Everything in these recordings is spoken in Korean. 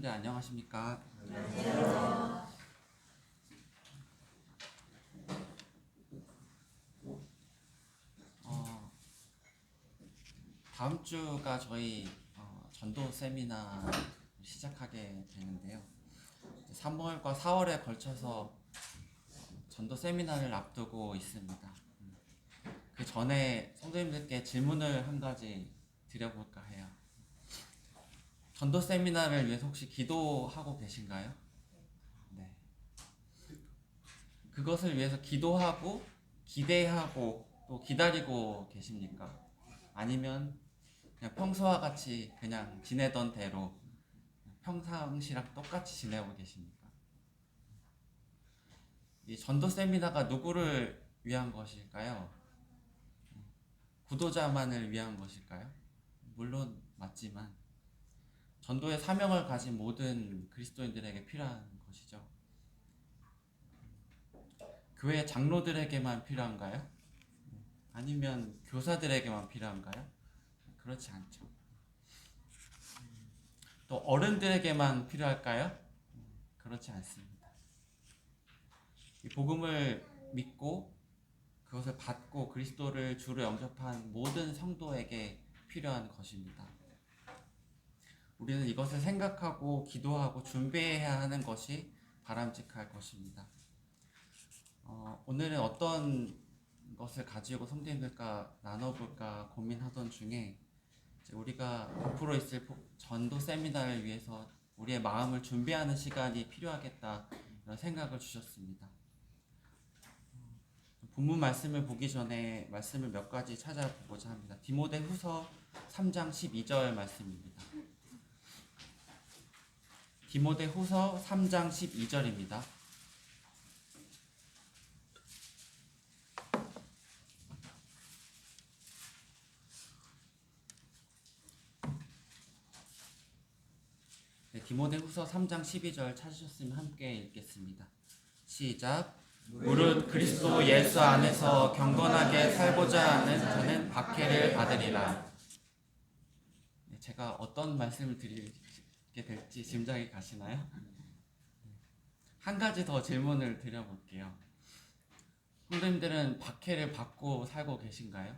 성도님들 안녕하십니까? 안녕하세요. 다음 주가 저희 전도 세미나 시작하게 되는데요. 3월과 4월에 걸쳐서 전도 세미나를 앞두고 있습니다. 그 전에 성도님들께 질문을 한 가지 드려볼까 해요. 전도 세미나를 위해서 혹시 기도하고 계신가요? 네. 그것을 위해서 기도하고 기대하고 또 기다리고 계십니까? 아니면 그냥 평소와 같이 그냥 지내던 대로 평상시랑 똑같이 지내고 계십니까? 이 전도 세미나가 누구를 위한 것일까요? 구도자만을 위한 것일까요? 물론 맞지만 전도의 사명을 가진 모든 그리스도인들에게 필요한 것이죠. 교회 장로들에게만 필요한가요? 아니면 교사들에게만 필요한가요? 그렇지 않죠. 또 어른들에게만 필요할까요? 그렇지 않습니다. 이 복음을 믿고 그것을 받고 그리스도를 주로 영접한 모든 성도에게 필요한 것입니다. 우리는 이것을 생각하고 기도하고 준비해야 하는 것이 바람직할 것입니다. 오늘은 어떤 것을 가지고 성도님들과 나눠볼까 고민하던 중에 우리가 앞으로 있을 전도 세미나를 위해서 우리의 마음을 준비하는 시간이 필요하겠다 이런 생각을 주셨습니다. 본문 말씀을 보기 전에 말씀을 몇 가지 찾아보고자 합니다. 디모데후서 3장 12절 말씀입니다. 디모데후서 3장 12절입니다. 디모데후서 3장 12절 찾으셨으면 함께 읽겠습니다. 시작. 무릇 그리스도 예수 안에서 경건하게 살고자 하는 자는 박해를 받으리라. 제가 어떤 말씀을 드리게 될지 짐작이 가시나요? 한 가지 더 질문을 드려볼게요. 성도님들은 박해를 받고 살고 계신가요?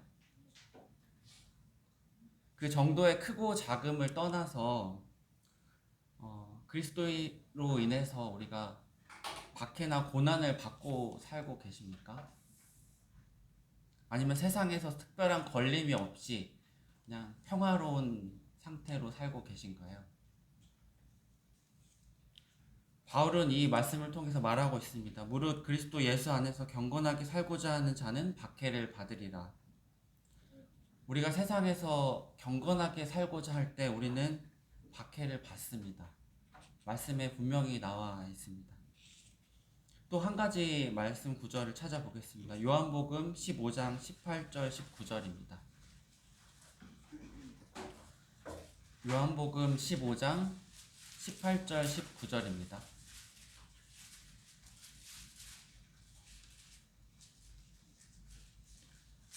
그 정도의 크고 작음을 떠나서 그리스도로 인해서 우리가 박해나 고난을 받고 살고 계십니까? 아니면 세상에서 특별한 걸림이 없이 그냥 평화로운 상태로 살고 계신가요? 바울은 이 말씀을 통해서 말하고 있습니다. 무릇 그리스도 예수 안에서 경건하게 살고자 하는 자는 박해를 받으리라. 우리가 세상에서 경건하게 살고자 할 때 우리는 박해를 받습니다. 말씀에 분명히 나와 있습니다. 또 한 가지 말씀 구절을 찾아보겠습니다. 요한복음 15장 18절 19절입니다. 요한복음 15장 18절 19절입니다.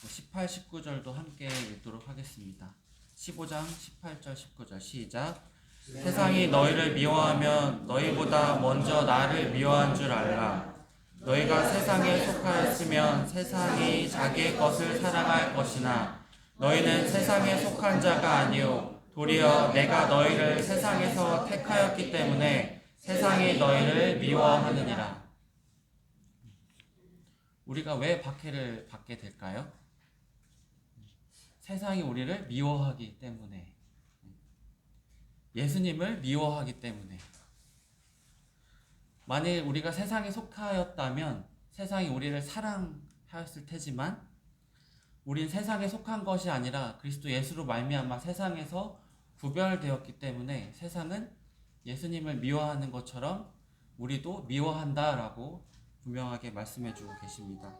18, 19절도 함께 읽도록 하겠습니다. 15장 18절 19절 시작. 세상이 너희를 미워하면 너희보다 먼저 나를 미워한 줄 알라. 너희가 세상에 속하였으면 세상이 자기의 것을 사랑할 것이나 너희는 세상에 속한 자가 아니요 도리어 내가 너희를 세상에서 택하였기 때문에 세상이 너희를 미워하느니라. 우리가 왜 박해를 받게 될까요? 세상이 우리를 미워하기 때문에, 예수님을 미워하기 때문에. 만일 우리가 세상에 속하였다면 세상이 우리를 사랑하였을 테지만 우린 세상에 속한 것이 아니라 그리스도 예수로 말미암아 세상에서 구별되었기 때문에 세상은 예수님을 미워하는 것처럼 우리도 미워한다라고 분명하게 말씀해주고 계십니다.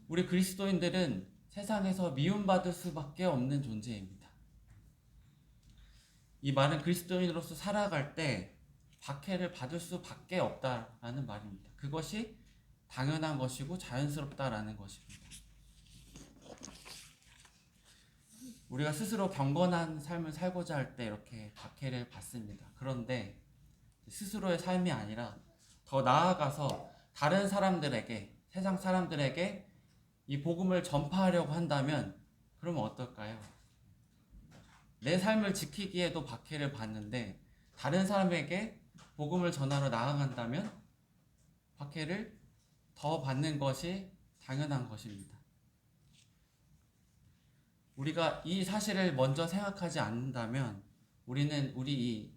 우리 그리스도인들은 세상에서 미움받을 수밖에 없는 존재입니다. 이 말은 그리스도인으로서 살아갈 때 박해를 받을 수밖에 없다라는 말입니다. 그것이 당연한 것이고 자연스럽다라는 것입니다. 우리가 스스로 경건한 삶을 살고자 할 때 이렇게 박해를 받습니다. 그런데 스스로의 삶이 아니라 더 나아가서 다른 사람들에게, 세상 사람들에게 이 복음을 전파하려고 한다면 그러면 어떨까요? 내 삶을 지키기에도 박해를 받는데 다른 사람에게 복음을 전하러 나아간다면 박해를 더 받는 것이 당연한 것입니다. 우리가 이 사실을 먼저 생각하지 않는다면 우리는 우리 이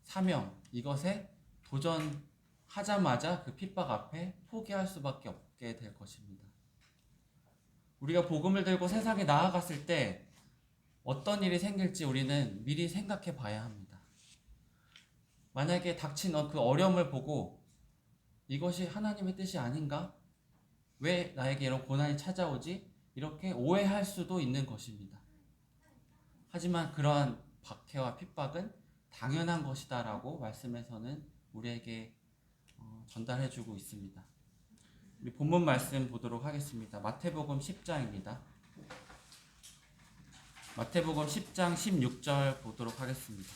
사명, 이것에 도전하자마자 그 핍박 앞에 포기할 수밖에 없게 될 것입니다. 우리가 복음을 들고 세상에 나아갔을 때 어떤 일이 생길지 우리는 미리 생각해 봐야 합니다. 만약에 닥친 그 어려움을 보고 이것이 하나님의 뜻이 아닌가? 왜 나에게 이런 고난이 찾아오지? 이렇게 오해할 수도 있는 것입니다. 하지만 그러한 박해와 핍박은 당연한 것이다라고 말씀에서는 우리에게 전달해주고 있습니다. 우리 본문 말씀 보도록 하겠습니다. 마태복음 10장입니다. 마태복음 10장 16절 보도록 하겠습니다.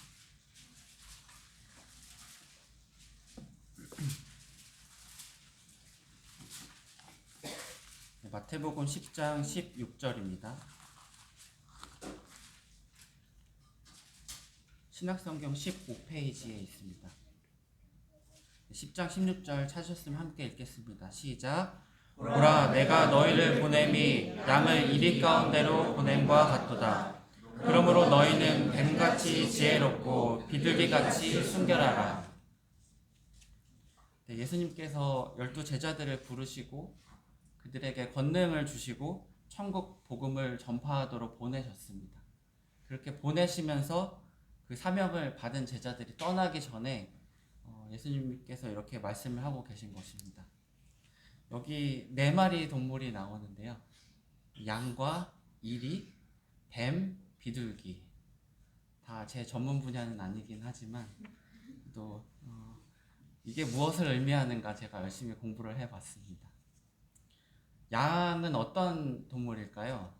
마태복음 10장 16절입니다. 신약성경 15페이지에 있습니다. 10장 16절 찾으셨으면 함께 읽겠습니다. 시작. 보라, 내가 너희를 보냄이 양을 이리 가운데로 보냄과 같도다. 그러므로 너희는 뱀같이 지혜롭고 비둘기같이 순결하라. 네, 예수님께서 12 제자들을 부르시고 그들에게 권능을 주시고 천국 복음을 전파하도록 보내셨습니다. 그렇게 보내시면서 그 사명을 받은 제자들이 떠나기 전에 예수님께서 이렇게 말씀을 하고 계신 것입니다. 여기 4마리 동물이 나오는데요. 양과 이리, 뱀, 비둘기. 다 제 전문 분야는 아니긴 하지만 또 이게 무엇을 의미하는가 제가 열심히 공부를 해봤습니다. 양은 어떤 동물일까요?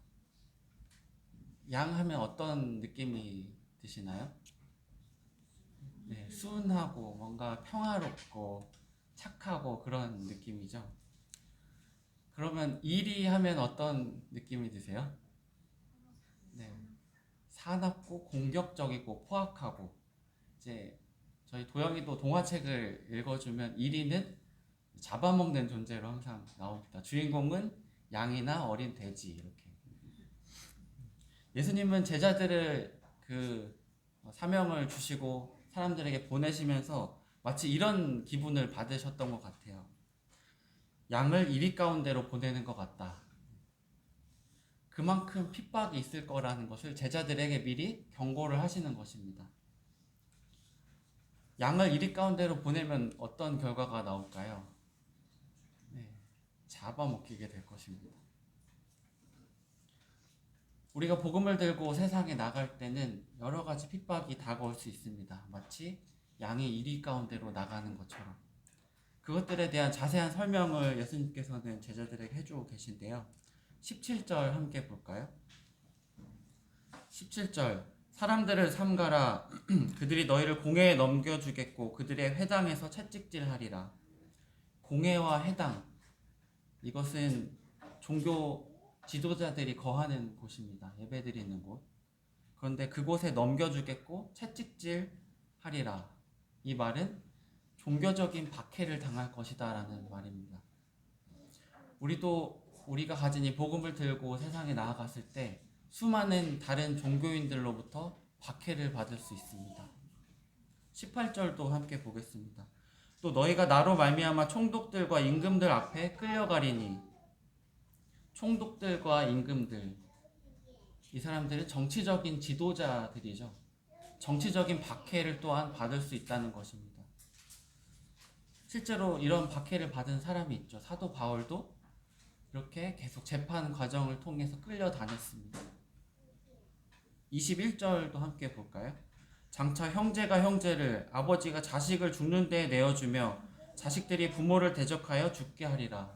양 하면 어떤 느낌이 드시나요? 네, 순하고 뭔가 평화롭고 착하고 그런 느낌이죠. 그러면 이리 하면 어떤 느낌이 드세요? 네, 사납고 공격적이고 포악하고. 이제 저희 도영이도 동화책을 읽어주면 이리는 잡아먹는 존재로 항상 나옵니다. 주인공은 양이나 어린 돼지 이렇게. 예수님은 제자들을 그 사명을 주시고 사람들에게 보내시면서 마치 이런 기분을 받으셨던 것 같아요. 양을 이리 가운데로 보내는 것 같다. 그만큼 핍박이 있을 거라는 것을 제자들에게 미리 경고를 하시는 것입니다. 양을 이리 가운데로 보내면 어떤 결과가 나올까요? 네, 잡아먹히게 될 것입니다. 우리가 복음을 들고 세상에 나갈 때는 여러 가지 핍박이 다가올 수 있습니다. 마치 양이 이리 가운데로 나가는 것처럼. 그것들에 대한 자세한 설명을 예수님께서는 제자들에게 해주고 계신데요. 17절 함께 볼까요? 17절. 사람들을 삼가라. 그들이 너희를 공회에 넘겨주겠고 그들의 회당에서 채찍질하리라. 공회와 회당, 이것은 종교 지도자들이 거하는 곳입니다. 예배드리는 곳. 그런데 그곳에 넘겨주겠고 채찍질하리라. 이 말은 종교적인 박해를 당할 것이다 라는 말입니다. 우리가 가진 이 복음을 들고 세상에 나아갔을 때 수많은 다른 종교인들로부터 박해를 받을 수 있습니다. 18절도 함께 보겠습니다. 또 너희가 나로 말미암아 총독들과 임금들 앞에 끌려가리니. 총독들과 임금들, 이 사람들은 정치적인 지도자들이죠. 정치적인 박해를 또한 받을 수 있다는 것입니다. 실제로 이런 박해를 받은 사람이 있죠. 사도 바울도 이렇게 계속 재판 과정을 통해서 끌려다녔습니다. 21절도 함께 볼까요? 장차 형제가 형제를, 아버지가 자식을 죽는 데에 내어주며 자식들이 부모를 대적하여 죽게 하리라.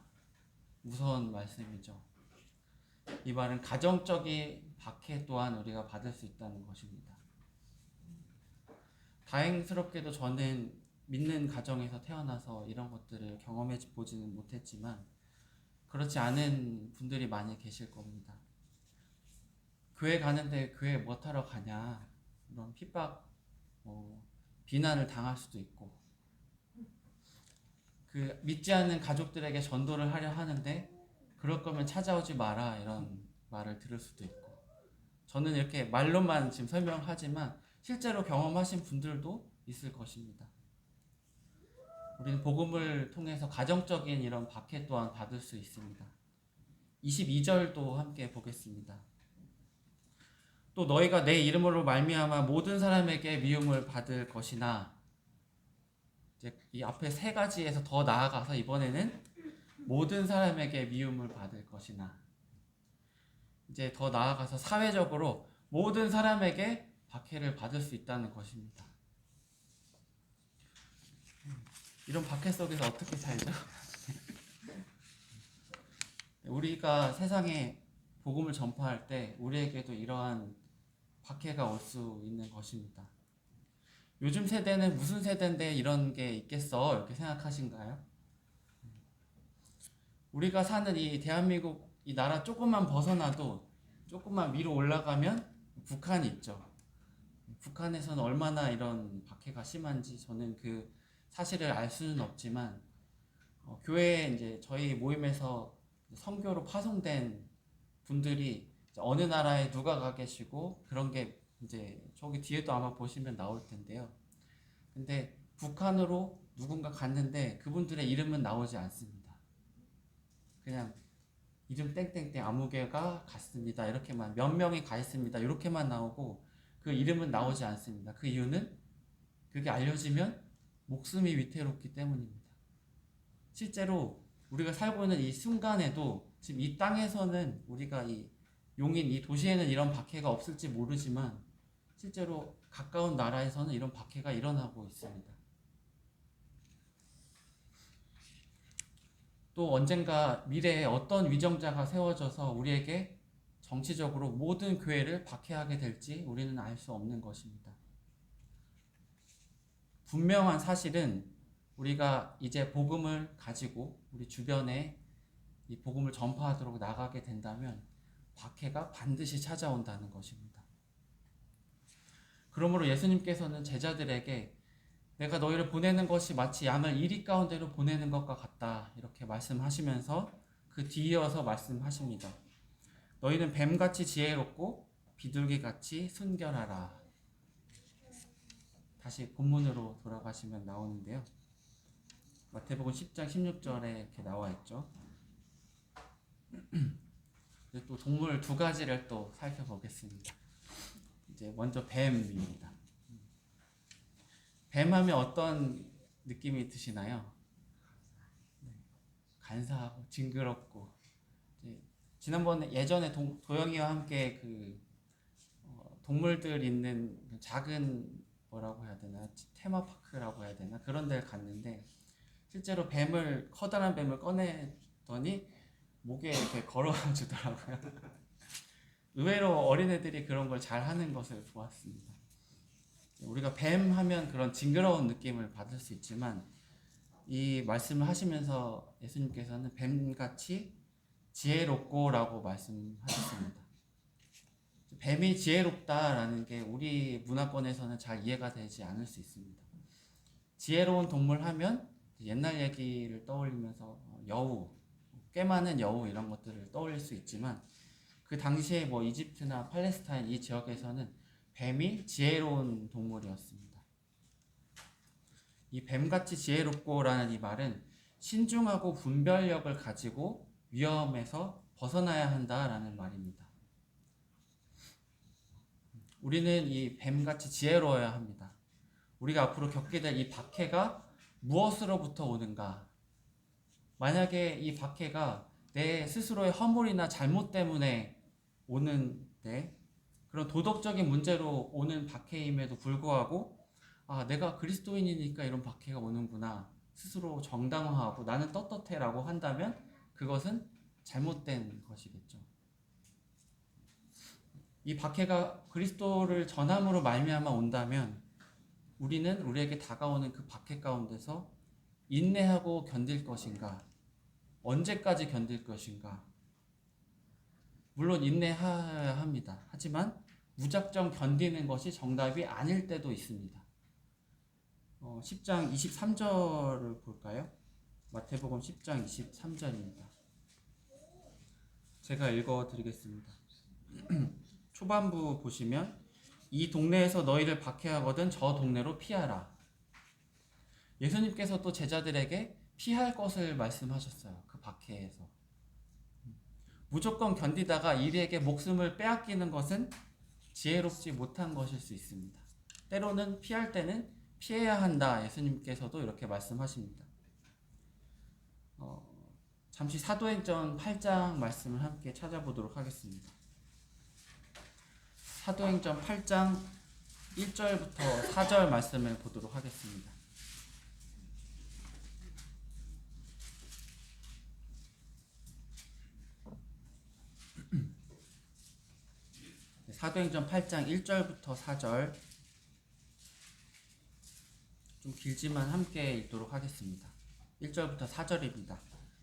무서운 말씀이죠. 이 말은 가정적인 박해 또한 우리가 받을 수 있다는 것입니다. 다행스럽게도 저는 믿는 가정에서 태어나서 이런 것들을 경험해 보지는 못했지만 그렇지 않은 분들이 많이 계실 겁니다. 교회 가는데 교회 뭐 하러 가냐 이런 핍박, 비난을 당할 수도 있고, 그 믿지 않는 가족들에게 전도를 하려 하는데 그럴 거면 찾아오지 마라 이런 말을 들을 수도 있고, 저는 이렇게 말로만 지금 설명하지만 실제로 경험하신 분들도 있을 것입니다. 우리는 복음을 통해서 가정적인 이런 박해 또한 받을 수 있습니다. 22절도 함께 보겠습니다. 또 너희가 내 이름으로 말미암아 모든 사람에게 미움을 받을 것이나, 이제 이 앞에 세 가지에서 더 나아가서 이번에는 모든 사람에게 미움을 받을 것이나, 이제 더 나아가서 사회적으로 모든 사람에게 박해를 받을 수 있다는 것입니다. 이런 박해 속에서 어떻게 살죠? 우리가 세상에 복음을 전파할 때 우리에게도 이러한 박해가 올 수 있는 것입니다. 요즘 세대는 무슨 세대인데 이런 게 있겠어? 이렇게 생각하신가요? 우리가 사는 이 대한민국 이 나라 조금만 벗어나도, 조금만 위로 올라가면 북한이 있죠. 북한에서는 얼마나 이런 박해가 심한지 저는 그 사실을 알 수는 없지만, 교회에 이제 저희 모임에서 선교로 파송된 분들이 어느 나라에 누가 가 계시고 그런 게 이제 저기 뒤에도 아마 보시면 나올 텐데요. 근데 북한으로 누군가 갔는데 그분들의 이름은 나오지 않습니다. 그냥 이름 땡땡땡 아무개가 갔습니다. 이렇게만, 몇 명이 가 있습니다. 이렇게만 나오고 그 이름은 나오지 않습니다. 그 이유는 그게 알려지면 목숨이 위태롭기 때문입니다. 실제로 우리가 살고 있는 이 순간에도 지금 이 땅에서는 우리가 이 용인 이 도시에는 이런 박해가 없을지 모르지만 실제로 가까운 나라에서는 이런 박해가 일어나고 있습니다. 또 언젠가 미래에 어떤 위정자가 세워져서 우리에게 정치적으로 모든 교회를 박해하게 될지 우리는 알 수 없는 것입니다. 분명한 사실은 우리가 이제 복음을 가지고 우리 주변에 이 복음을 전파하도록 나가게 된다면 박해가 반드시 찾아온다는 것입니다. 그러므로 예수님께서는 제자들에게 내가 너희를 보내는 것이 마치 양을 이리 가운데로 보내는 것과 같다 이렇게 말씀하시면서 그 뒤이어서 말씀하십니다. 너희는 뱀같이 지혜롭고 비둘기같이 순결하라. 다시 본문으로 돌아가시면 나오는데요. 마태복음 10장 16절에 이렇게 나와 있죠. 또 동물 두 가지를 또 살펴보겠습니다. 이제 먼저 뱀입니다. 뱀하면 어떤 느낌이 드시나요? 간사하고 징그럽고. 지난번에 예전에 도영이와 함께 그 동물들 있는 작은 뭐라고 해야 되나, 테마파크라고 해야 되나, 그런 데를 갔는데 실제로 커다란 뱀을 꺼내더니 목에 이렇게 걸어가 주더라고요. 의외로 어린애들이 그런 걸 잘 하는 것을 보았습니다. 우리가 뱀 하면 그런 징그러운 느낌을 받을 수 있지만 이 말씀을 하시면서 예수님께서는 뱀같이 지혜롭고라고 말씀하셨습니다. 뱀이 지혜롭다라는 게 우리 문화권에서는 잘 이해가 되지 않을 수 있습니다. 지혜로운 동물 하면 옛날 얘기를 떠올리면서 여우, 꽤 많은 여우 이런 것들을 떠올릴 수 있지만 그 당시에 뭐 이집트나 팔레스타인 이 지역에서는 뱀이 지혜로운 동물이었습니다. 이 뱀같이 지혜롭고라는 이 말은 신중하고 분별력을 가지고 위험에서 벗어나야 한다라는 말입니다. 우리는 이 뱀같이 지혜로워야 합니다. 우리가 앞으로 겪게 될 이 박해가 무엇으로부터 오는가? 만약에 이 박해가 내 스스로의 허물이나 잘못 때문에 오는데, 그런 도덕적인 문제로 오는 박해임에도 불구하고 내가 그리스도인이니까 이런 박해가 오는구나, 스스로 정당화하고 나는 떳떳해라고 한다면 그것은 잘못된 것이겠죠. 이 박해가 그리스도를 전함으로 말미암아 온다면 우리는 우리에게 다가오는 그 박해 가운데서 인내하고 견딜 것인가? 언제까지 견딜 것인가? 물론 인내해야 합니다. 하지만 무작정 견디는 것이 정답이 아닐 때도 있습니다. 10장 23절을 볼까요? 마태복음 10장 23절입니다. 제가 읽어드리겠습니다. 초반부 보시면 이 동네에서 너희를 박해하거든 저 동네로 피하라. 예수님께서 또 제자들에게 피할 것을 말씀하셨어요. 그 박해에서. 무조건 견디다가 이리에게 목숨을 빼앗기는 것은 지혜롭지 못한 것일 수 있습니다. 때로는 피할 때는 피해야 한다. 예수님께서도 이렇게 말씀하십니다. 잠시 사도행전 8장 말씀을 함께 찾아보도록 하겠습니다. 사도행전 8장 1절부터 4절 말씀을 보도록 하겠습니다. 사도행전 8장 1절부터 4절, 좀 길지만 함께 읽도록 하겠습니다. 1절부터 4절입니다.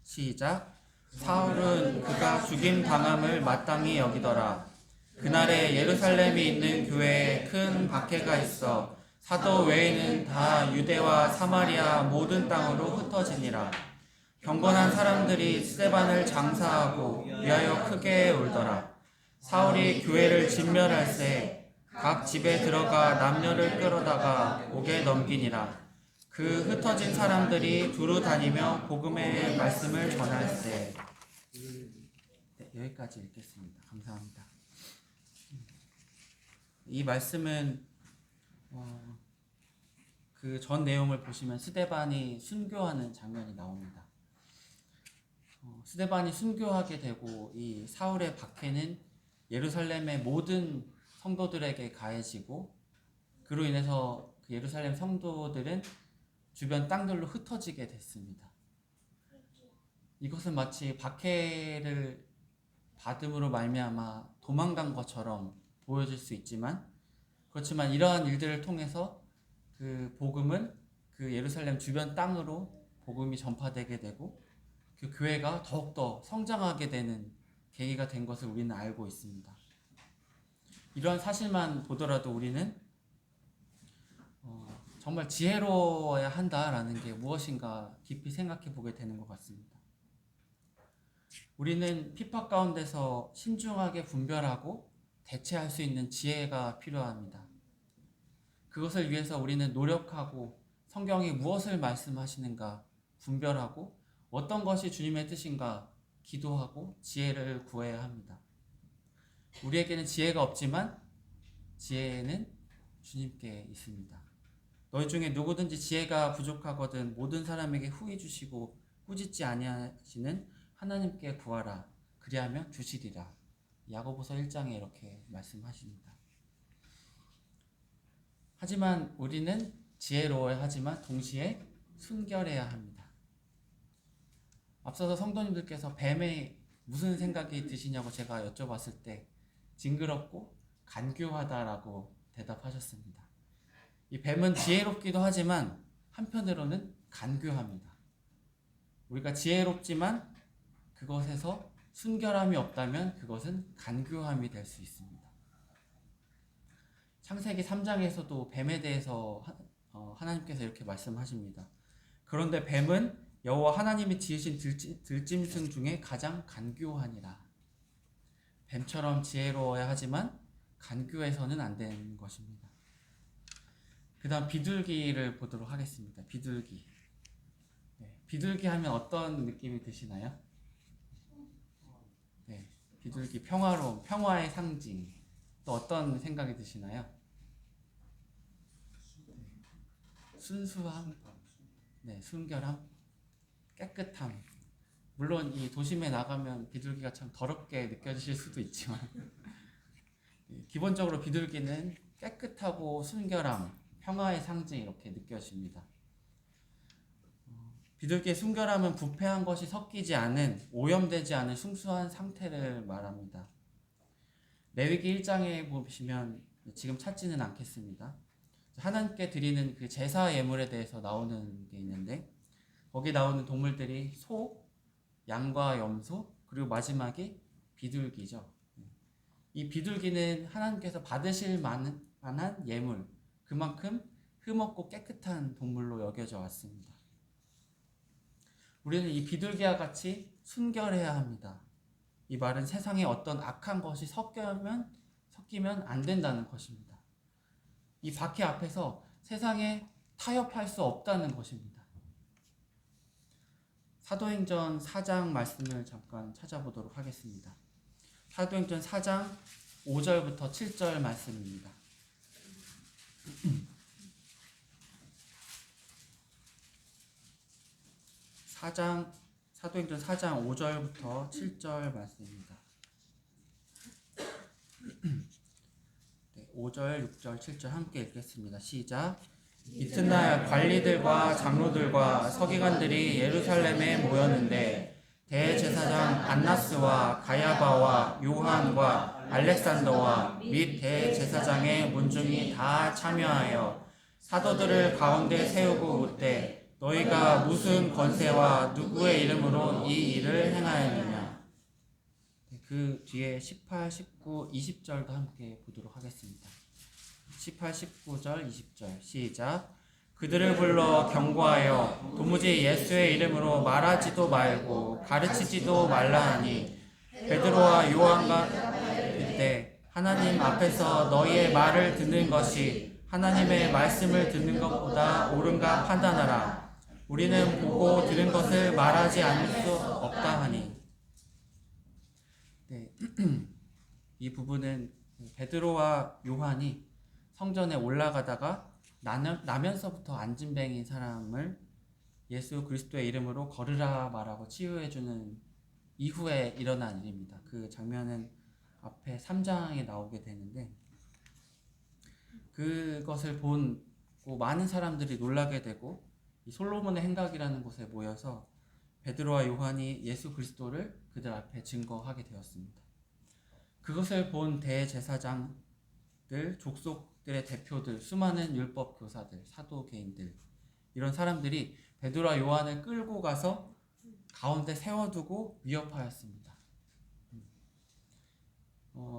시작. 사울은 그가 죽임 당함을 마땅히 여기더라. 그날에 예루살렘에 있는 교회에 큰 박해가 있어 사도 외에는 다 유대와 사마리아 모든 땅으로 흩어지니라. 경건한 사람들이 스데반을 장사하고 위하여 크게 울더라. 사울이 교회를 진멸할새 각 집에 들어가 남녀를 끌어다가 옥에 넘기니라. 그 흩어진 사람들이 두루 다니며 복음의 말씀을 전할새. 네, 여기까지 읽겠습니다. 감사합니다. 이 말씀은 그 전 내용을 보시면 스데반이 순교하는 장면이 나옵니다. 스데반이 순교하게 되고 이 사울의 박해는 예루살렘의 모든 성도들에게 가해지고 그로 인해서 그 예루살렘 성도들은 주변 땅들로 흩어지게 됐습니다. 이것은 마치 박해를 받음으로 말미암아 도망간 것처럼 보여질 수 있지만, 그렇지만 이러한 일들을 통해서 그 복음은 그 예루살렘 주변 땅으로 복음이 전파되게 되고 그 교회가 더욱더 성장하게 되는 계기가 된 것을 우리는 알고 있습니다. 이러한 사실만 보더라도 우리는 정말 지혜로워야 한다라는 게 무엇인가 깊이 생각해 보게 되는 것 같습니다. 우리는 핍박 가운데서 신중하게 분별하고 대처할 수 있는 지혜가 필요합니다. 그것을 위해서 우리는 노력하고 성경이 무엇을 말씀하시는가 분별하고 어떤 것이 주님의 뜻인가 기도하고 지혜를 구해야 합니다. 우리에게는 지혜가 없지만 지혜는 주님께 있습니다. 너희 중에 누구든지 지혜가 부족하거든 모든 사람에게 후히 주시고 꾸짖지 아니하시는 하나님께 구하라. 그리하면 주시리라. 야고보서 1장에 이렇게 말씀하십니다. 하지만 우리는 지혜로워야 하지만 동시에 순결해야 합니다. 앞서서 성도님들께서 뱀에 무슨 생각이 드시냐고 제가 여쭤봤을 때 징그럽고 간교하다라고 대답하셨습니다. 이 뱀은 지혜롭기도 하지만 한편으로는 간교합니다. 우리가 지혜롭지만 그것에서 순결함이 없다면 그것은 간교함이 될 수 있습니다. 창세기 3장에서도 뱀에 대해서 하나님께서 이렇게 말씀하십니다. 그런데 뱀은 여호와 하나님이 지으신 들짐승 중에 가장 간교하니라. 뱀처럼 지혜로워야 하지만 간교해서는 안 되는 것입니다. 그 다음 비둘기를 보도록 하겠습니다. 비둘기. 네, 비둘기 하면 어떤 느낌이 드시나요? 네, 비둘기 평화로움, 평화의 상징. 또 어떤 생각이 드시나요? 순수함, 네, 순결함, 깨끗함. 물론 이 도심에 나가면 비둘기가 참 더럽게 느껴지실 수도 있지만 기본적으로 비둘기는 깨끗하고 순결함, 평화의 상징 이렇게 느껴집니다. 비둘기의 순결함은 부패한 것이 섞이지 않은, 오염되지 않은 순수한 상태를 말합니다. 레위기 1장에 보시면 지금 찾지는 않겠습니다. 하나님께 드리는 그 제사 예물에 대해서 나오는 게 있는데 거기 나오는 동물들이 소, 양과 염소, 그리고 마지막이 비둘기죠. 이 비둘기는 하나님께서 받으실 만한 예물, 그만큼 흠없고 깨끗한 동물로 여겨져 왔습니다. 우리는 이 비둘기와 같이 순결해야 합니다. 이 말은 세상에 어떤 악한 것이 섞이면 안 된다는 것입니다. 이 박해 앞에서 세상에 타협할 수 없다는 것입니다. 사도행전 4장 말씀을 잠깐 찾아보도록 하겠습니다. 사도행전 4장 5절부터 7절 말씀입니다. 사도행전 4장 5절부터 7절 말씀입니다. 5절, 6절, 7절 함께 읽겠습니다. 시작. 이튿날 관리들과 장로들과 서기관들이 예루살렘에 모였는데 대제사장 안나스와 가야바와 요한과 알렉산더와 및 대제사장의 문중이 다 참여하여 사도들을 가운데 세우고 묻되 너희가 무슨 권세와 누구의 이름으로 이 일을 행하였느냐. 그 뒤에 18, 19, 20절도 함께 보도록 하겠습니다. 18, 19절, 20절 시작. 그들을 불러 경고하여 도무지 예수의 이름으로 말하지도 말고 가르치지도 말라 하니 베드로와 요한과 그때 하나님 앞에서 너희의 말을 듣는 것이 하나님의 말씀을 듣는 것보다 옳은가 판단하라. 우리는 보고 들은 것을 말하지 않을 수 없다 하니. 네. 이 부분은 베드로와 요한이 성전에 올라가다가 나면서부터 안진뱅인 사람을 예수 그리스도의 이름으로 걸으라 말하고 치유해주는 이후에 일어난 일입니다. 그 장면은 앞에 3장에 나오게 되는데 그것을 보고 많은 사람들이 놀라게 되고 이 솔로몬의 행각이라는 곳에 모여서 베드로와 요한이 예수 그리스도를 그들 앞에 증거하게 되었습니다. 그것을 본 대제사장들, 족속들의 대표들, 수많은 율법 교사들, 사도개인들 이런 사람들이 베드로와 요한을 끌고 가서 가운데 세워두고 위협하였습니다.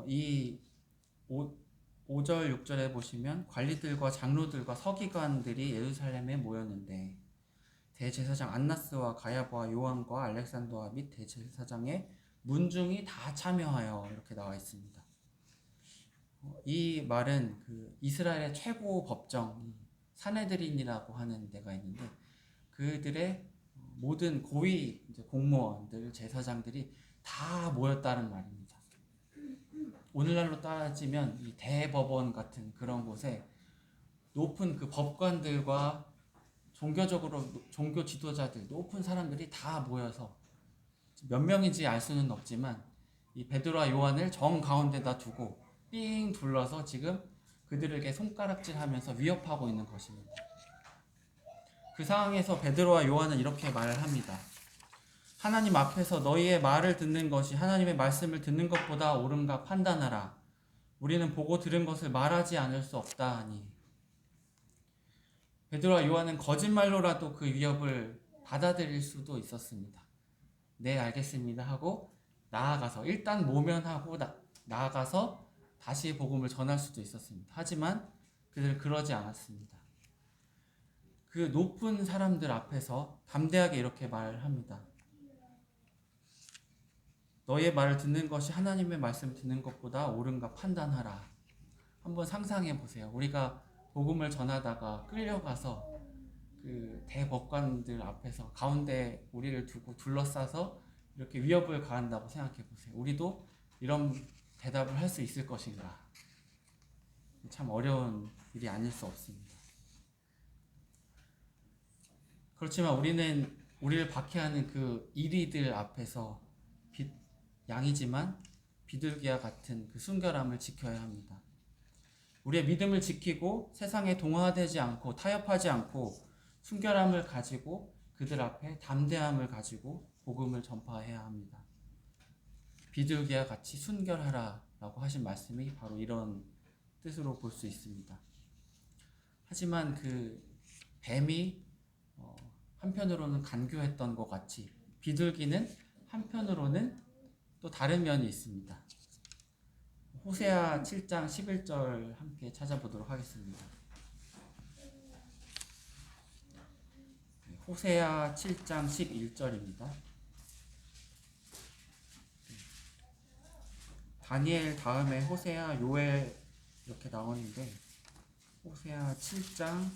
이 5절, 6절에 보시면 관리들과 장로들과 서기관들이 예루살렘에 모였는데 대제사장 안나스와 가야바와 요한과 알렉산더와 및 대제사장의 문중이 다 참여하여 이렇게 나와 있습니다. 이 말은 그 이스라엘의 최고 법정 사네드린이라고 하는 데가 있는데 그들의 모든 고위 공무원들, 제사장들이 다 모였다는 말입니다. 오늘날로 따지면 이 대법원 같은 그런 곳에 높은 그 법관들과 종교 지도자들, 높은 사람들이 다 모여서 몇 명인지 알 수는 없지만 이 베드로와 요한을 정 가운데다 두고 삥 둘러서 지금 그들에게 손가락질하면서 위협하고 있는 것입니다. 그 상황에서 베드로와 요한은 이렇게 말을 합니다. 하나님 앞에서 너희의 말을 듣는 것이 하나님의 말씀을 듣는 것보다 옳은가 판단하라. 우리는 보고 들은 것을 말하지 않을 수 없다 하니. 베드로와 요한은 거짓말로라도 그 위협을 받아들일 수도 있었습니다. 네, 알겠습니다 하고 나아가서 일단 모면하고 나아가서 다시 복음을 전할 수도 있었습니다. 하지만 그들은 그러지 않았습니다. 그 높은 사람들 앞에서 담대하게 이렇게 말합니다. 너의 말을 듣는 것이 하나님의 말씀을 듣는 것보다 옳은가 판단하라. 한번 상상해 보세요. 우리가 복음을 전하다가 끌려가서 그 대법관들 앞에서 가운데 우리를 두고 둘러싸서 이렇게 위협을 가한다고 생각해 보세요. 우리도 이런 대답을 할 수 있을 것인가? 참 어려운 일이 아닐 수 없습니다. 그렇지만 우리는 우리를 박해하는 그 이리들 앞에서 양이지만 비둘기와 같은 그 순결함을 지켜야 합니다. 우리의 믿음을 지키고 세상에 동화되지 않고 타협하지 않고 순결함을 가지고 그들 앞에 담대함을 가지고 복음을 전파해야 합니다. 비둘기와 같이 순결하라 라고 하신 말씀이 바로 이런 뜻으로 볼 수 있습니다. 하지만 그 뱀이 한편으로는 간교했던 것 같이 비둘기는 한편으로는 또 다른 면이 있습니다. 호세아 7장 11절 함께 찾아보도록 하겠습니다. 호세아 7장 11절입니다. 다니엘 다음에 호세아, 요엘 이렇게 나오는데 호세아 7장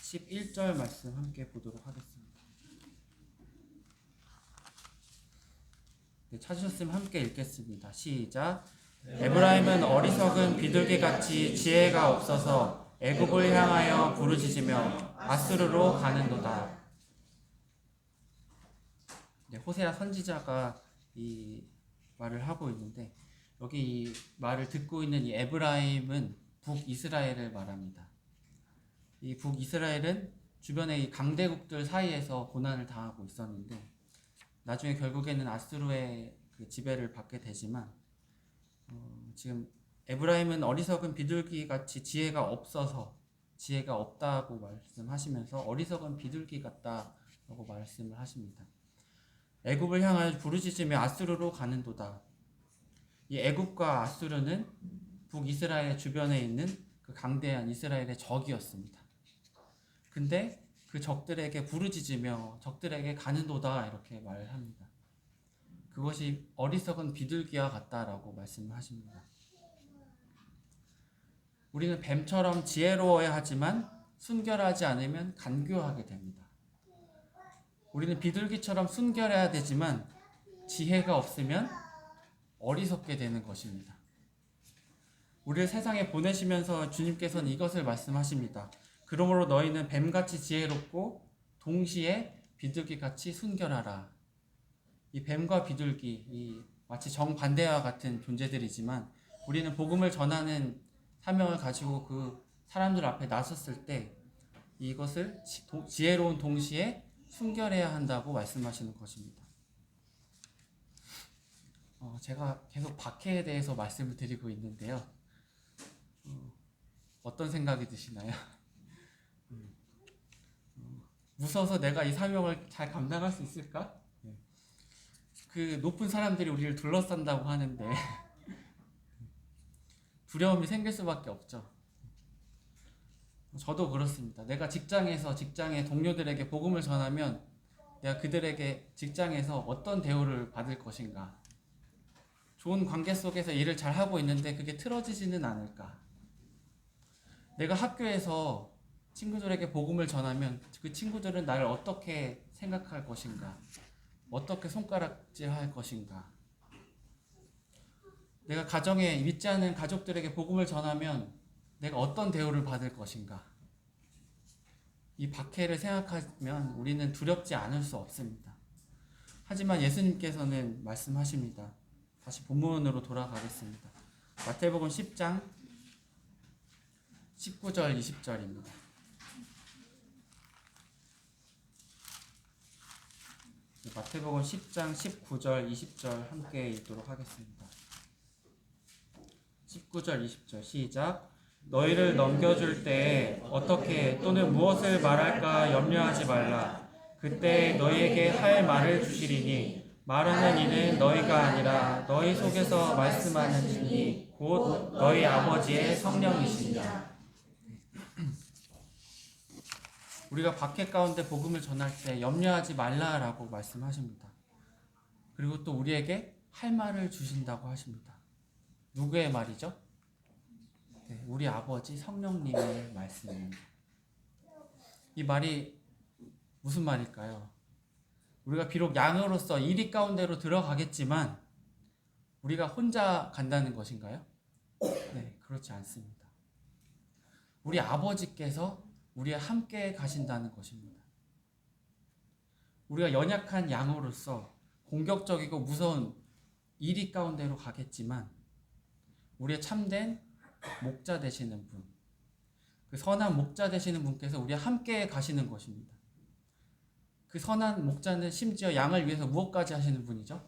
11절 말씀 함께 보도록 하겠습니다. 네, 찾으셨으면 함께 읽겠습니다. 시작. 에브라임은 어리석은 비둘기같이 지혜가 없어서 애굽을 향하여 부르짖으며 아수르로 가는도다. 네, 호세아 선지자가 이 말을 하고 있는데 여기 이 말을 듣고 있는 이 에브라임은 북이스라엘을 말합니다. 이 북이스라엘은 주변의 이 강대국들 사이에서 고난을 당하고 있었는데 나중에 결국에는 아수르의 그 지배를 받게 되지만 지금 에브라임은 어리석은 비둘기같이 지혜가 없어서 지혜가 없다고 말씀하시면서 어리석은 비둘기 같다라고 말씀을 하십니다. 애굽을 향하여 부르짖으며 아수르로 가는도다. 이 애굽과 아수르는 북이스라엘 주변에 있는 그 강대한 이스라엘의 적이었습니다. 근데 그 적들에게 부르짖으며 적들에게 가는도다 이렇게 말을 합니다. 그것이 어리석은 비둘기와 같다라고 말씀을 하십니다. 우리는 뱀처럼 지혜로워야 하지만 순결하지 않으면 간교하게 됩니다. 우리는 비둘기처럼 순결해야 되지만 지혜가 없으면 어리석게 되는 것입니다. 우리를 세상에 보내시면서 주님께서는 이것을 말씀하십니다. 그러므로 너희는 뱀같이 지혜롭고 동시에 비둘기같이 순결하라. 이 뱀과 비둘기 마치 정반대와 같은 존재들이지만 우리는 복음을 전하는 사명을 가지고 그 사람들 앞에 나섰을 때 이것을 지혜로운 동시에 순결해야 한다고 말씀하시는 것입니다. 제가 계속 박해에 대해서 말씀을 드리고 있는데요. 어떤 생각이 드시나요? 무서워서 내가 이 사명을 잘 감당할 수 있을까? 그 높은 사람들이 우리를 둘러싼다고 하는데 두려움이 생길 수밖에 없죠. 저도 그렇습니다. 내가 직장의 동료들에게 복음을 전하면 내가 그들에게 직장에서 어떤 대우를 받을 것인가? 좋은 관계 속에서 일을 잘 하고 있는데 그게 틀어지지는 않을까? 내가 학교에서 친구들에게 복음을 전하면 그 친구들은 나를 어떻게 생각할 것인가? 어떻게 손가락질할 것인가? 내가 가정에 믿지 않는 가족들에게 복음을 전하면 내가 어떤 대우를 받을 것인가? 이 박해를 생각하면 우리는 두렵지 않을 수 없습니다. 하지만 예수님께서는 말씀하십니다. 다시 본문으로 돌아가겠습니다. 마태복음 10장 19절 20절입니다. 마태복음 10장 19절 20절 함께 읽도록 하겠습니다. 19절 20절 시작. 너희를 넘겨줄 때에 어떻게 또는 무엇을 말할까 염려하지 말라. 그때 너희에게 할 말을 주시리니 말하는 이는 너희가 아니라 너희 속에서 말씀하는 이니 곧 너희 아버지의 성령이시니라. 우리가 박해 가운데 복음을 전할 때 염려하지 말라라고 말씀하십니다. 그리고 또 우리에게 할 말을 주신다고 하십니다. 누구의 말이죠? 네, 우리 아버지 성령님의 말씀입니다. 이 말이 무슨 말일까요? 우리가 비록 양으로서 이리 가운데로 들어가겠지만 우리가 혼자 간다는 것인가요? 네, 그렇지 않습니다. 우리 아버지께서 우리와 함께 가신다는 것입니다. 우리가 연약한 양으로서 공격적이고 무서운 이리 가운데로 가겠지만 우리의 참된 목자 되시는 분, 그 선한 목자 되시는 분께서 우리와 함께 가시는 것입니다. 그 선한 목자는 심지어 양을 위해서 무엇까지 하시는 분이죠?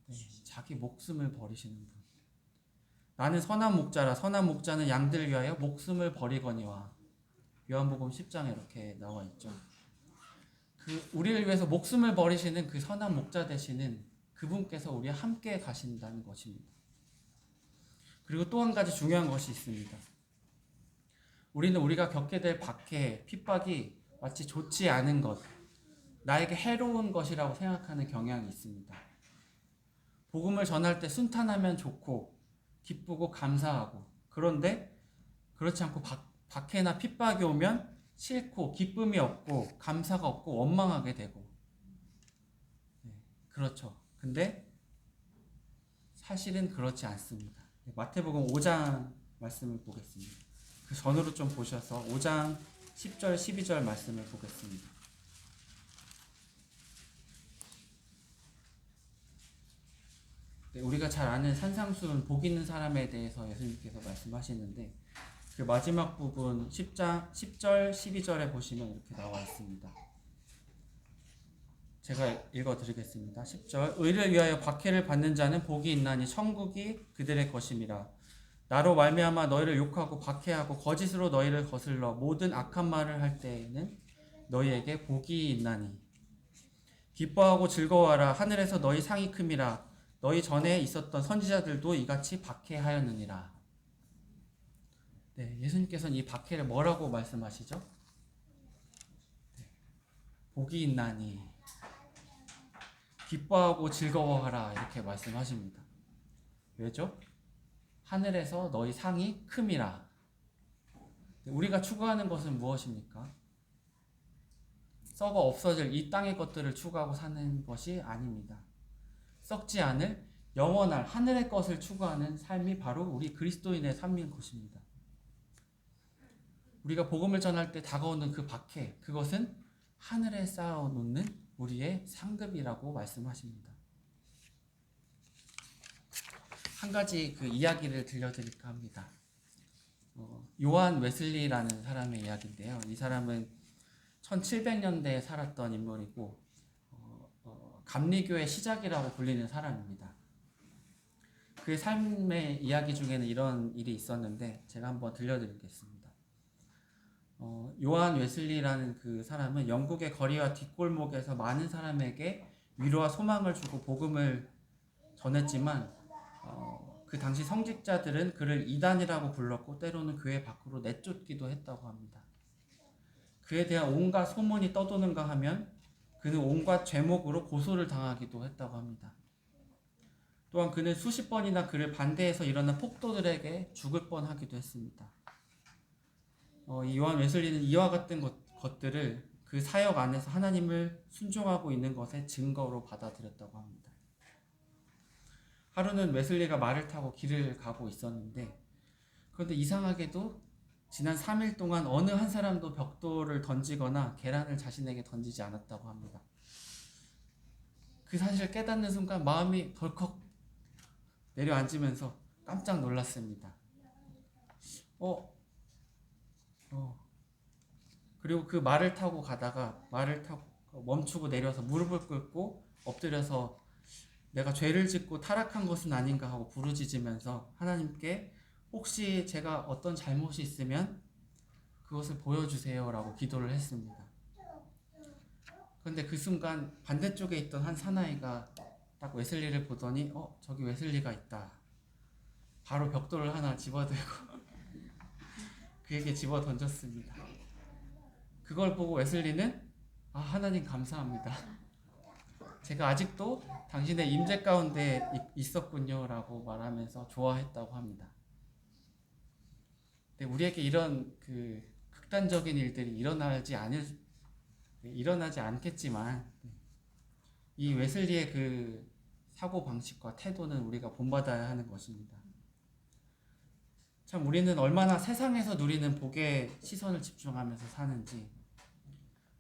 네, 자기 목숨을 버리시는 분. 나는 선한 목자라. 선한 목자는 양들을 위하여 목숨을 버리거니와. 요한복음 10장에 이렇게 나와 있죠. 우리를 위해서 목숨을 버리시는 그 선한 목자 되시는 그분께서 우리와 함께 가신다는 것입니다. 그리고 또 한 가지 중요한 것이 있습니다. 우리는 우리가 겪게 될 박해, 핍박이 마치 좋지 않은 것, 나에게 해로운 것이라고 생각하는 경향이 있습니다. 복음을 전할 때 순탄하면 좋고 기쁘고 감사하고, 그런데 그렇지 않고 박해나 핍박이 오면 싫고 기쁨이 없고 감사가 없고 원망하게 되고, 그렇죠. 근데 사실은 그렇지 않습니다. 마태복음 5장 말씀을 보겠습니다. 그 전으로 좀 보셔서 5장 10절 12절 말씀을 보겠습니다. 우리가 잘 아는 산상수훈 복 있는 사람에 대해서 예수님께서 말씀하시는데, 그 마지막 부분 10장 10절 12절에 보시면 이렇게 나와 있습니다. 제가 읽어드리겠습니다. 10절. 의를 위하여 박해를 받는 자는 복이 있나니 천국이 그들의 것임이라. 나로 말미암아 너희를 욕하고 박해하고 거짓으로 너희를 거슬러 모든 악한 말을 할 때에는 너희에게 복이 있나니. 기뻐하고 즐거워하라. 하늘에서 너희 상이 큼이라. 너희 전에 있었던 선지자들도 이같이 박해하였느니라. 네, 예수님께서는 이 박해를 뭐라고 말씀하시죠? 네, 복이 있나니, 기뻐하고 즐거워하라, 이렇게 말씀하십니다. 왜죠? 하늘에서 너희 상이 큼이라. 우리가 추구하는 것은 무엇입니까? 썩어 없어질 이 땅의 것들을 추구하고 사는 것이 아닙니다. 썩지 않을 영원할 하늘의 것을 추구하는 삶이 바로 우리 그리스도인의 삶인 것입니다. 우리가 복음을 전할 때 다가오는 그 박해, 그것은 하늘에 쌓아놓는 우리의 상급이라고 말씀하십니다. 한 가지 그 이야기를 들려드릴까 합니다. 요한 웨슬리라는 사람의 이야기인데요. 이 사람은 1700년대에 살았던 인물이고, 감리교의 시작이라고 불리는 사람입니다. 그의 삶의 이야기 중에는 이런 일이 있었는데 제가 한번 들려드리겠습니다. 요한 웨슬리라는 그 사람은 영국의 거리와 뒷골목에서 많은 사람에게 위로와 소망을 주고 복음을 전했지만, 그 당시 성직자들은 그를 이단이라고 불렀고 때로는 교회 밖으로 내쫓기도 했다고 합니다. 그에 대한 온갖 소문이 떠도는가 하면 그는 온갖 죄목으로 고소를 당하기도 했다고 합니다. 또한 그는 수십 번이나 그를 반대해서 일어난 폭도들에게 죽을 뻔하기도 했습니다. 이 요한 웨슬리는 이와 같은 것들을 그 사역 안에서 하나님을 순종하고 있는 것의 증거로 받아들였다고 합니다. 하루는 웨슬리가 말을 타고 길을 가고 있었는데, 그런데 이상하게도 지난 3일 동안 어느 한 사람도 벽돌을 던지거나 계란을 자신에게 던지지 않았다고 합니다. 그 사실을 깨닫는 순간 마음이 덜컥 내려앉으면서 깜짝 놀랐습니다. 그리고 그 말을 타고 가다가 말을 타고 멈추고 내려서 무릎을 꿇고 엎드려서 내가 죄를 짓고 타락한 것은 아닌가 하고 부르짖으면서 하나님께 혹시 제가 어떤 잘못이 있으면 그것을 보여주세요 라고 기도를 했습니다. 그런데 그 순간 반대쪽에 있던 한 사나이가 딱 웨슬리를 보더니 저기 웨슬리가 있다. 바로 벽돌을 하나 집어들고 그에게 집어 던졌습니다. 그걸 보고 웨슬리는 하나님 감사합니다. 제가 아직도 당신의 임재 가운데 있었군요 라고 말하면서 좋아했다고 합니다. 근데 우리에게 이런 그 극단적인 일들이 일어나지 않겠지만, 이 웨슬리의 그 사고 방식과 태도는 우리가 본받아야 하는 것입니다. 참 우리는 얼마나 세상에서 누리는 복에 시선을 집중하면서 사는지,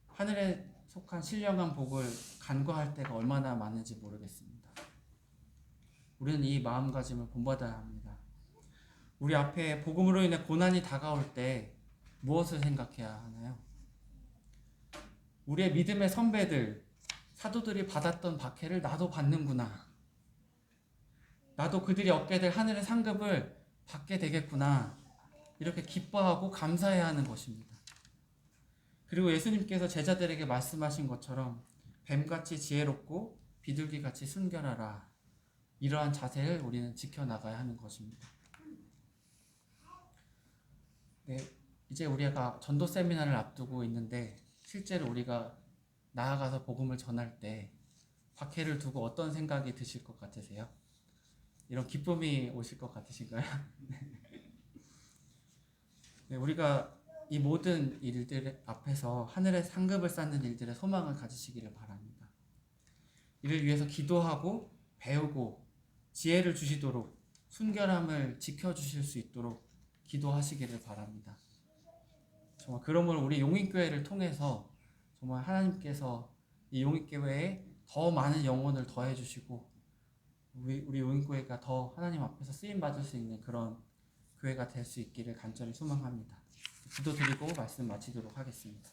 하늘에 속한 신령한 복을 간과할 때가 얼마나 많은지 모르겠습니다. 우리는 이 마음가짐을 본받아야 합니다. 우리 앞에 복음으로 인해 고난이 다가올 때 무엇을 생각해야 하나요? 우리의 믿음의 선배들, 사도들이 받았던 박해를 나도 받는구나. 나도 그들이 얻게 될 하늘의 상급을 받게 되겠구나. 이렇게 기뻐하고 감사해야 하는 것입니다. 그리고 예수님께서 제자들에게 말씀하신 것처럼 뱀같이 지혜롭고 비둘기같이 순결하라. 이러한 자세를 우리는 지켜나가야 하는 것입니다. 네, 이제 우리가 전도 세미나를 앞두고 있는데 실제로 우리가 나아가서 복음을 전할 때 박해를 두고 어떤 생각이 드실 것 같으세요? 이런 기쁨이 오실 것 같으신가요? 네, 우리가 이 모든 일들 앞에서 하늘의 상급을 쌓는 일들의 소망을 가지시기를 바랍니다. 이를 위해서 기도하고 배우고 지혜를 주시도록 순결함을 지켜주실 수 있도록 기도하시기를 바랍니다. 정말 그러므로 우리 용인교회를 통해서 정말 하나님께서 이 용인교회에 더 많은 영혼을 더해 주시고 우리 용인교회가 더 하나님 앞에서 쓰임 받을 수 있는 그런 교회가 될 수 있기를 간절히 소망합니다. 기도드리고 말씀 마치도록 하겠습니다.